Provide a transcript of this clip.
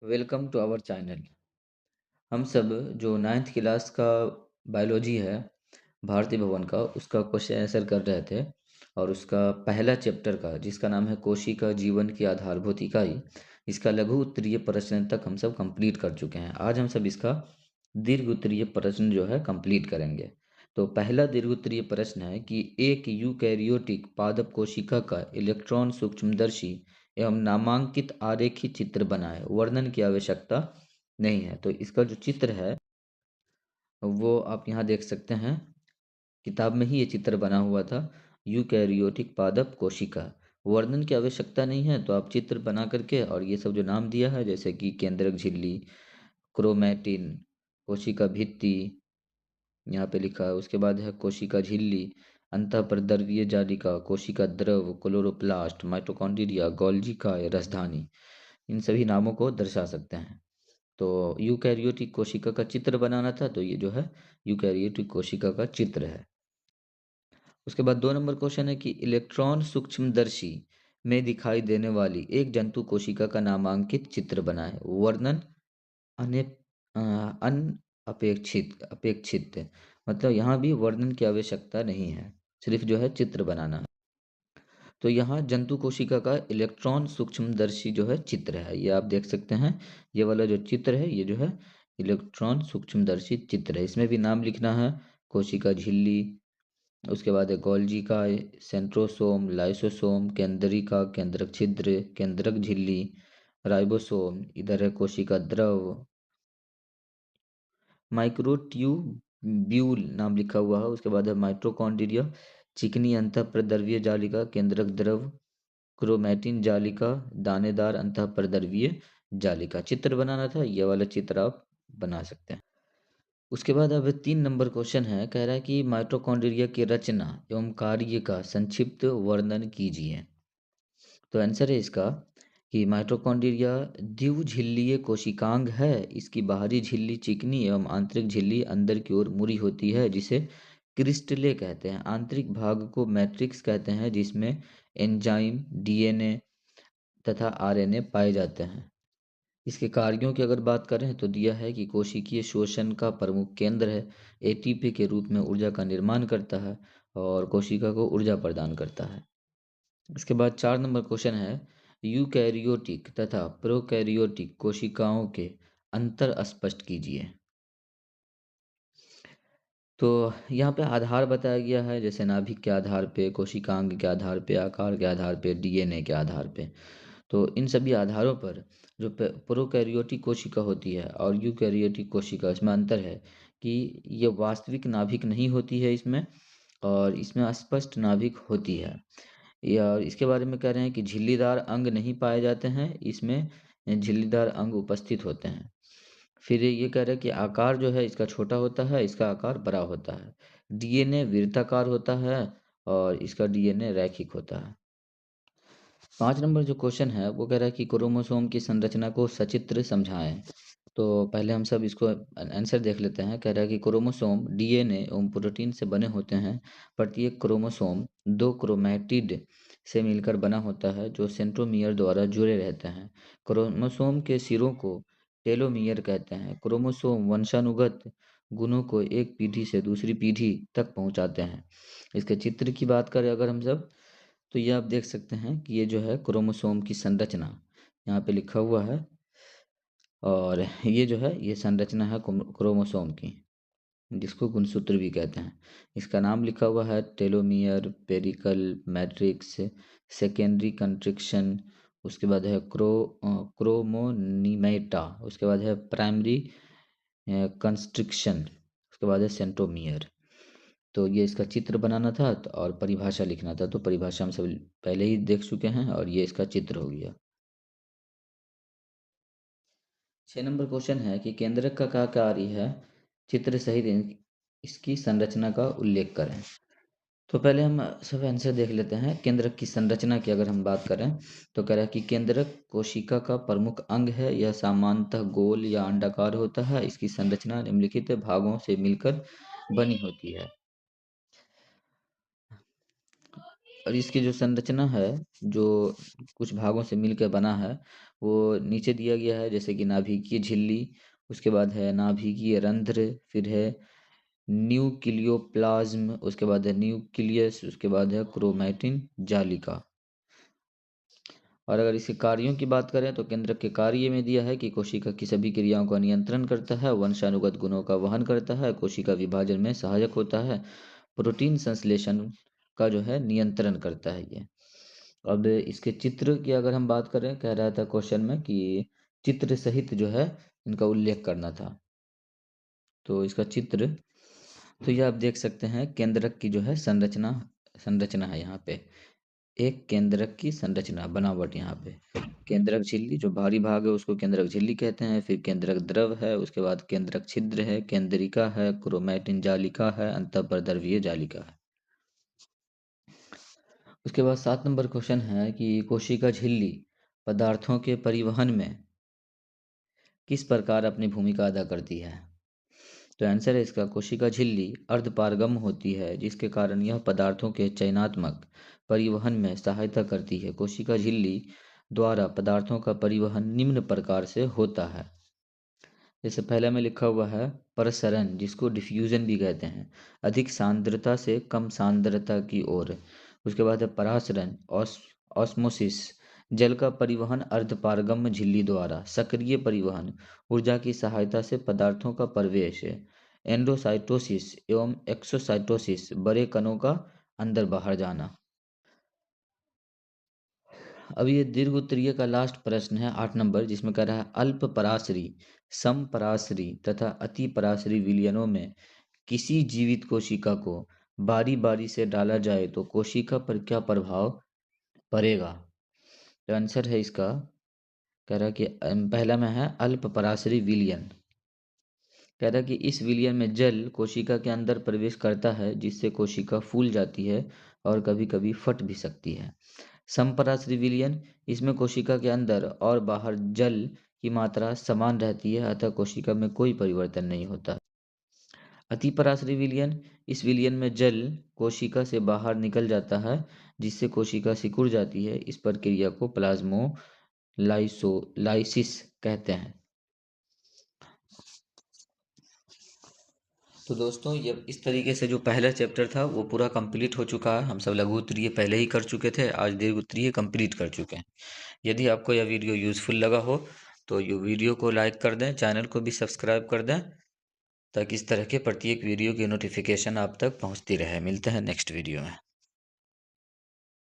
Welcome to our channel. हम सब जो नाइन्थ क्लास का बायोलॉजी है भारतीय भवन का उसका क्वेश्चन आंसर कर रहे थे और उसका पहला चैप्टर का जिसका नाम है कोशिका जीवन की आधारभूत इकाई, इसका लघु उत्तरीय प्रश्न तक हम सब कंप्लीट कर चुके हैं। आज हम सब इसका दीर्घ उत्तरीय प्रश्न जो है कंप्लीट करेंगे। तो पहला दीर्घ उत्तरीय प्रश्न है कि एक यूकैरियोटिक पादप कोशिका का इलेक्ट्रॉन सूक्ष्मदर्शी एवं नामांकित आरेखी चित्र बनाए, वर्णन की आवश्यकता नहीं है। तो इसका जो चित्र है वो आप यहाँ देख सकते हैं, किताब में ही ये चित्र बना हुआ था। यूकैरियोटिक पादप कोशिका, वर्णन की आवश्यकता नहीं है, तो आप चित्र बना करके और ये सब जो नाम दिया है जैसे कि केंद्रक झिल्ली, क्रोमैटिन, कोशिका भित्ति यहाँ पे लिखा है। उसके बाद है कोशिका झिल्ली, अंतःप्रद्रव्य जालिका, कोशिका द्रव, क्लोरोप्लास्ट, माइटोकॉन्ड्रिया, गोल्गी काय, राजधानी, इन सभी नामों को दर्शा सकते हैं। तो यूकैरियोटिक कोशिका का चित्र बनाना था, तो ये जो है यूकैरियोटिक कोशिका का चित्र है। उसके बाद 2 नंबर क्वेश्चन है कि इलेक्ट्रॉन सूक्ष्मदर्शी में दिखाई देने वाली एक जंतु कोशिका का नामांकित चित्र बनाएं, वर्णन अने अनअपेक्षित अपेक्षित, मतलब यहाँ भी वर्णन की आवश्यकता नहीं है, सिर्फ जो है चित्र बनाना है। तो यहाँ जंतु कोशिका का इलेक्ट्रॉन सूक्ष्मदर्शी जो है चित्र है, ये आप देख सकते हैं। ये वाला जो चित्र है ये जो है इलेक्ट्रॉन सूक्ष्मदर्शी चित्र है। इसमें भी नाम लिखना है, कोशिका झिल्ली, उसके बाद है गोल्गी का, सेंट्रोसोम, लाइसोसोम, केंद्रिका, केंद्रक छिद्र, केंद्रक झिल्ली, राइबोसोम, इधर है कोशिका द्रव, माइक्रोट्यूब्यूल नाम लिखा हुआ है। उसके बाद है माइटोकॉन्ड्रिया, चिकनी अंतःप्रद्रव्य जालिका, केंद्रक द्रव, क्रोमैटिन जालिका, दानेदार अंतःप्रद्रव्य जालिका। चित्र बनाना था, ये वाला चित्र आप बना सकते हैं। उसके बाद अब 3 नंबर क्वेश्चन है, कह रहा है कि माइटोकॉन्ड्रिया की रचना एवं कार्य का संक्षिप्त वर्णन कीजिए। तो आंसर है इसका कि माइटोकॉन्ड्रिया द्विझिल्लीय कोशिकांग है। इसकी बाहरी झिल्ली चिकनी एवं आंतरिक झिल्ली अंदर की ओर मुड़ी होती है, जिसे क्रिस्टले कहते हैं। आंतरिक भाग को मैट्रिक्स कहते हैं, जिसमें एंजाइम, डीएनए तथा आरएनए पाए जाते हैं। इसके कार्यों की अगर बात करें तो दिया है कि कोशिकीय शोषण का प्रमुख केंद्र है, एटीपी के रूप में ऊर्जा का निर्माण करता है और कोशिका को ऊर्जा प्रदान करता है। इसके बाद 4 नंबर क्वेश्चन है, यूकैरियोटिक तथा प्रोकैरियोटिक कोशिकाओं के अंतर स्पष्ट कीजिए। तो यहाँ पे आधार बताया गया है, जैसे नाभिक के आधार पे, कोशिकांग के आधार पे, आकार के आधार पे, डीएनए के आधार पे। तो इन सभी आधारों पर जो प्रोकैरियोटिक कोशिका होती है और यूकैरियोटिक कोशिका, इसमें अंतर है कि ये वास्तविक नाभिक नहीं होती है इसमें, और इसमें स्पष्ट नाभिक होती है। या इसके बारे में कह रहे हैं कि झिल्लीदार अंग नहीं पाए जाते हैं, इसमें झिल्लीदार अंग उपस्थित होते हैं। फिर ये कह रहे हैं कि आकार जो है इसका छोटा होता है, इसका आकार बड़ा होता है। डीएनए वृत्ताकार होता है और इसका डीएनए रैखिक होता है। 5 नंबर जो क्वेश्चन है वो कह रहा है कि क्रोमोसोम की संरचना को सचित्र समझाएं। तो पहले हम सब इसको आंसर देख लेते हैं। कह रहा है कि क्रोमोसोम डीएनए एवं प्रोटीन से बने होते हैं। प्रत्येक क्रोमोसोम 2 क्रोमैटिड से मिलकर बना होता है, जो सेंट्रोमियर द्वारा जुड़े रहते हैं। क्रोमोसोम के सिरों को टेलोमियर कहते हैं। क्रोमोसोम वंशानुगत गुणों को एक पीढ़ी से दूसरी पीढ़ी तक पहुंचाते हैं। इसके चित्र की बात करें अगर हम सब, तो ये आप देख सकते हैं कि ये जो है क्रोमोसोम की संरचना यहाँ पे लिखा हुआ है, और ये जो है ये संरचना है क्रोमोसोम की, जिसको गुणसूत्र भी कहते हैं। इसका नाम लिखा हुआ है टेलोमियर, पेरिकल, मैट्रिक्स, सेकेंडरी कंस्ट्रिक्शन, उसके बाद है क्रोमोनीमेटा, उसके बाद है प्राइमरी कंस्ट्रिक्शन, उसके बाद है सेंट्रोमियर। तो ये इसका चित्र बनाना था और परिभाषा लिखना था। तो परिभाषा हम सब पहले ही देख चुके हैं और ये इसका चित्र हो गया। 6 नंबर क्वेश्चन है कि केंद्रक का क्या कार्य है, चित्र सहित इसकी संरचना का उल्लेख करें। तो पहले हम सब आंसर देख लेते हैं। केंद्रक की संरचना की अगर हम बात करें तो कह रहा है कि केंद्रक कोशिका का प्रमुख अंग है। यह सामान्यतः गोल या अंडाकार होता है। इसकी संरचना निम्नलिखित भागों से मिलकर बनी होती है। और इसकी जो संरचना है, जो कुछ भागों से मिलकर बना है, वो नीचे दिया गया है, जैसे कि नाभिकीय झिल्ली, उसके बाद है नाभिकीय रंध्र, फिर है न्यूक्लियोप्लाज्म, उसके बाद है न्यूक्लियस, उसके बाद है क्रोमैटिन जालिका। और अगर इसके कार्यों की बात करें तो केंद्रक के कार्य में दिया है कि कोशिका की सभी क्रियाओं का नियंत्रण करता है, वंशानुगत गुणों का वहन करता है, कोशिका विभाजन में सहायक होता है, प्रोटीन संश्लेषण का जो है नियंत्रण करता है ये। अब इसके चित्र की अगर हम बात करें, कह रहा था क्वेश्चन में कि चित्र सहित जो है इनका उल्लेख करना था। तो इसका चित्र, तो ये आप देख सकते हैं केंद्रक की जो है संरचना संरचना है यहाँ पे। एक केंद्रक की संरचना बनावट यहाँ पे, केंद्रक झिल्ली जो बाहरी भाग है उसको केंद्रक झिल्ली कहते हैं, फिर केंद्रक द्रव है, उसके बाद केंद्रक छिद्र है, केंद्रिका है, क्रोमैटिन जालिका है, अंतःपरद्रव्यीय जालिका है। उसके बाद 7 नंबर क्वेश्चन है कि कोशिका झिल्ली पदार्थों के परिवहन में किस प्रकार अपनी भूमिका अदा करती है। तो आंसर है इसका, कोशिका झिल्ली अर्धपारगम होती है, जिसके कारण यह पदार्थों के चयनात्मक परिवहन में सहायता करती है। कोशिका झिल्ली द्वारा पदार्थों का परिवहन निम्न प्रकार से होता है। जैसे पहले में लिखा हुआ है प्रसरण, जिसको डिफ्यूजन भी कहते हैं, अधिक सांद्रता से कम सांद्रता की ओर। उसके बाद है परासरण, ऑस्मोसिस, जल का परिवहन अर्धपारगम्य झिल्ली द्वारा, सक्रिय परिवहन, ऊर्जा की सहायता से पदार्थों का प्रवेश, एंडोसाइटोसिस एवं एक्सोसाइटोसिस, बड़े कणों का अंदर बाहर जाना। अब ये दीर्घ उत्तरीय का लास्ट प्रश्न है 8 नंबर, जिसमें कह रहा है अल्प पराशरी, सम पराशरी तथा अति पराशरी विलयनों में किसी जीवित कोशिका को बारी बारी से डाला जाए तो कोशिका पर क्या प्रभाव पड़ेगा। तो आंसर है इसका, कह रहा है कि पहला में है अल्प पराशरी विलयन। कह रहा है कि इस विलयन में जल कोशिका के अंदर प्रवेश करता है, जिससे कोशिका फूल जाती है और कभी कभी फट भी सकती है। समपराश्री विलयन, इसमें कोशिका के अंदर और बाहर जल की मात्रा समान रहती है, अतः कोशिका में कोई परिवर्तन नहीं होता। अतिपराश्री विलयन, इस विलयन में जल कोशिका से बाहर निकल जाता है, जिससे कोशिका सिकुड़ जाती है। इस प्रक्रिया को प्लाज्मोलाइसिस कहते हैं। तो दोस्तों, ये इस तरीके से जो पहला चैप्टर था वो पूरा कंप्लीट हो चुका है। हम सब लघु उत्तरीय पहले ही कर चुके थे, आज दीर्घ उत्तरीय कंप्लीट कर चुके हैं। यदि आपको यह वीडियो यूज़फुल लगा हो तो ये वीडियो को लाइक कर दें, चैनल को भी सब्सक्राइब कर दें, ताकि इस तरह के प्रत्येक वीडियो की नोटिफिकेशन आप तक पहुंचती रहे। मिलते हैं नेक्स्ट वीडियो में।